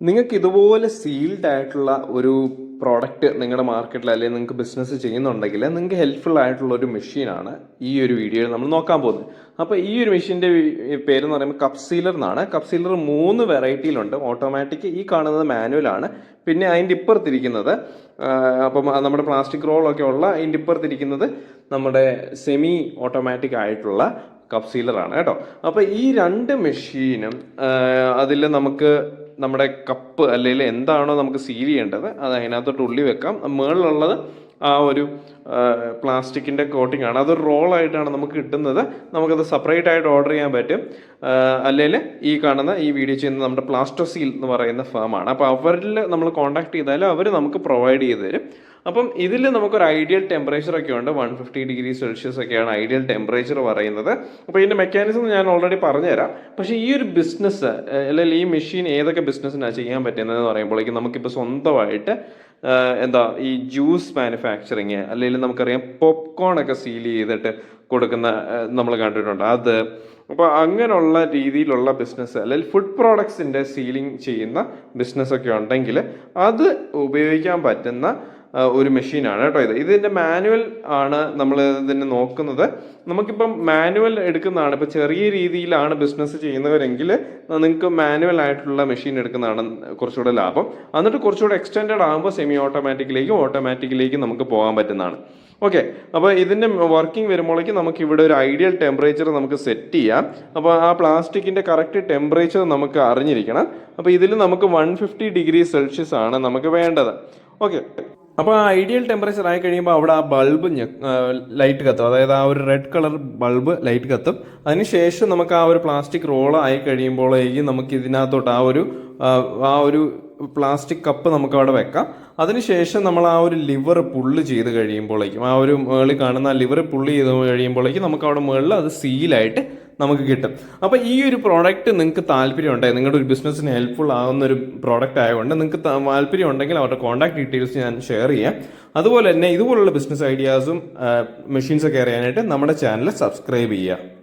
നിങ്ങൾക്ക് ഇതുപോലെ സീൽഡ് ആയിട്ടുള്ള ഒരു പ്രോഡക്റ്റ് നിങ്ങളുടെ മാർക്കറ്റിൽ അല്ലെങ്കിൽ നിങ്ങൾക്ക് ബിസിനസ് ചെയ്യുന്നുണ്ടെങ്കിൽ നിങ്ങൾക്ക് ഹെൽപ്ഫുൾ ആയിട്ടുള്ള ഒരു മെഷീനാണ് ഈ ഒരു വീഡിയോയിൽ നമ്മൾ നോക്കാൻ പോകുന്നത്. അപ്പോൾ ഈ ഒരു മെഷീൻ്റെ പേരെന്ന് പറയുമ്പോൾ കപ്പ് സീലർ എന്നാണ്. Cup sealer 3 വെറൈറ്റിയിലുണ്ട്. ഓട്ടോമാറ്റിക്, ഈ കാണുന്നത് മാനുവലാണ്. പിന്നെ അതിൻ്റെ ഇപ്പുറത്തിരിക്കുന്നത് അപ്പം നമ്മുടെ പ്ലാസ്റ്റിക് റോളൊക്കെ ഉള്ള അതിൻ്റെ ഇപ്പുറത്തിരിക്കുന്നത് നമ്മുടെ സെമി ഓട്ടോമാറ്റിക് ആയിട്ടുള്ള കപ്പ് സീലറാണ് കേട്ടോ. അപ്പോൾ ഈ 2 മെഷീനും അതിൽ നമുക്ക് നമ്മുടെ കപ്പ് അല്ലെങ്കിൽ എന്താണോ നമുക്ക് സീൽ ചെയ്യേണ്ടത് അത് അതിനകത്തോട്ട് ഉള്ളി വെക്കാം. മുകളിലുള്ളത് ആ ഒരു പ്ലാസ്റ്റിക്കിൻ്റെ കോട്ടിംഗ് ആണ്. അതൊരു റോളായിട്ടാണ് നമുക്ക് കിട്ടുന്നത്. നമുക്കത് സെപ്പറേറ്റ് ആയിട്ട് ഓർഡർ ചെയ്യാൻ പറ്റും. അല്ലെങ്കിൽ ഈ കാണുന്ന ഈ വീഡിയോ ചെയ്യുന്ന നമ്മുടെ പ്ലാസ്റ്റോസീൽ എന്ന് പറയുന്ന ഫേമാണ്. അപ്പോൾ അവരിൽ നമ്മൾ കോൺടാക്ട് ചെയ്താലും അവർ നമുക്ക് പ്രൊവൈഡ് ചെയ്ത് തരും. അപ്പം ഇതിൽ നമുക്കൊരു ഐഡിയൽ ടെമ്പറേച്ചർ ഒക്കെ ഉണ്ട്. 150 ഡിഗ്രി സെൽഷ്യസ് ഒക്കെയാണ് ഐഡിയൽ ടെമ്പറേച്ചർ പറയുന്നത്. അപ്പോൾ ഇതിൻ്റെ മെക്കാനിസം ഞാൻ ഓൾറെഡി പറഞ്ഞുതരാം. പക്ഷേ ഈ ഒരു ബിസിനസ് അല്ലെങ്കിൽ ഈ മെഷീൻ ഏതൊക്കെ ബിസിനസ്സിനാണ് ചെയ്യാൻ പറ്റുന്നതെന്ന് പറയുമ്പോഴേക്കും നമുക്കിപ്പോൾ സ്വന്തമായിട്ട് ഈ ജ്യൂസ് മാനുഫാക്ചറിങ്, അല്ലെങ്കിൽ നമുക്കറിയാം പോപ്കോൺ ഒക്കെ സീൽ ചെയ്തിട്ട് കൊടുക്കുന്ന നമ്മൾ കണ്ടിട്ടുണ്ട് അത്. അപ്പോൾ അങ്ങനെയുള്ള രീതിയിലുള്ള ബിസിനസ് അല്ലെങ്കിൽ ഫുഡ് പ്രോഡക്ട്സിൻ്റെ സീലിംഗ് ചെയ്യുന്ന ബിസിനസ്സൊക്കെ ഉണ്ടെങ്കിൽ അത് ഉപയോഗിക്കാൻ പറ്റുന്ന ഒരു മെഷീനാണ് കേട്ടോ ഇത്. ഇതിൻ്റെ മാനുവൽ ആണ് നമ്മൾ ഇതിനെ നോക്കുന്നത്. നമുക്കിപ്പം മാനുവൽ എടുക്കുന്നതാണ്. ഇപ്പോൾ ചെറിയ രീതിയിലാണ് ബിസിനസ് ചെയ്യുന്നവരെങ്കിൽ നിങ്ങൾക്ക് മാനുവൽ ആയിട്ടുള്ള മെഷീൻ എടുക്കുന്നതാണ് കുറച്ചുകൂടെ ലാഭം. എന്നിട്ട് കുറച്ചുകൂടെ എക്സ്റ്റെൻഡഡ് ആകുമ്പോൾ സെമി ഓട്ടോമാറ്റിക്കിലേക്കും നമുക്ക് പോകാൻ പറ്റുന്നതാണ്. ഓക്കെ, അപ്പോൾ ഇതിൻ്റെ വർക്കിംഗ് വരുമ്പോഴേക്കും നമുക്ക് ഇവിടെ ഒരു ഐഡിയൽ ടെമ്പറേച്ചർ നമുക്ക് സെറ്റ് ചെയ്യാം. അപ്പോൾ ആ പ്ലാസ്റ്റിക്കിൻ്റെ കറക്റ്റ് ടെമ്പറേച്ചർ നമുക്ക് അറിഞ്ഞിരിക്കണം. അപ്പോൾ ഇതിൽ നമുക്ക് 150 ഡിഗ്രി സെൽഷ്യസ് ആണ് നമുക്ക് വേണ്ടത്. ഓക്കെ, അപ്പോൾ ആ ഐഡിയൽ ടെമ്പറേച്ചർ ആയി കഴിയുമ്പോൾ അവിടെ ആ ബൾബ് ലൈറ്റ് കത്തും. അതായത് ആ ഒരു റെഡ് കളർ ബൾബ് ലൈറ്റ് കത്തും. അതിനുശേഷം നമുക്ക് ആ ഒരു പ്ലാസ്റ്റിക് റോള് ആയി കഴിയുമ്പോഴേക്കും നമുക്ക് ഇതിനകത്തോട്ട് ആ ഒരു പ്ലാസ്റ്റിക് കപ്പ് നമുക്ക് അവിടെ വെക്കാം. അതിനുശേഷം നമ്മൾ ആ ഒരു ലിവർ പുള്ള് ചെയ്ത് കഴിയുമ്പോഴേക്കും, ആ ഒരു മുകളിൽ കാണുന്ന ആ ലിവർ പുള്ള് ചെയ്ത് കഴിയുമ്പോഴേക്കും നമുക്ക് അവിടെ മുകളിൽ അത് സീലായിട്ട് നമുക്ക് കിട്ടും. അപ്പോൾ ഈ ഒരു പ്രോഡക്റ്റ് നിങ്ങൾക്ക് താല്പര്യം ഉണ്ടെങ്കിൽ, നിങ്ങളുടെ ഒരു ബിസിനസ്സിന് ഹെൽപ്ഫുൾ ആകുന്ന ഒരു പ്രോഡക്റ്റ് ആയതുകൊണ്ട് നിങ്ങൾക്ക് താല്പര്യം ഉണ്ടെങ്കിൽ അവരുടെ കോൺടാക്ട് ഡീറ്റെയിൽസ് ഞാൻ ഷെയർ ചെയ്യാം. അതുപോലെ തന്നെ ഇതുപോലുള്ള ബിസിനസ് ഐഡിയാസും മെഷീൻസൊക്കെ അറിയാനായിട്ട് നമ്മുടെ ചാനൽ സബ്സ്ക്രൈബ് ചെയ്യുക.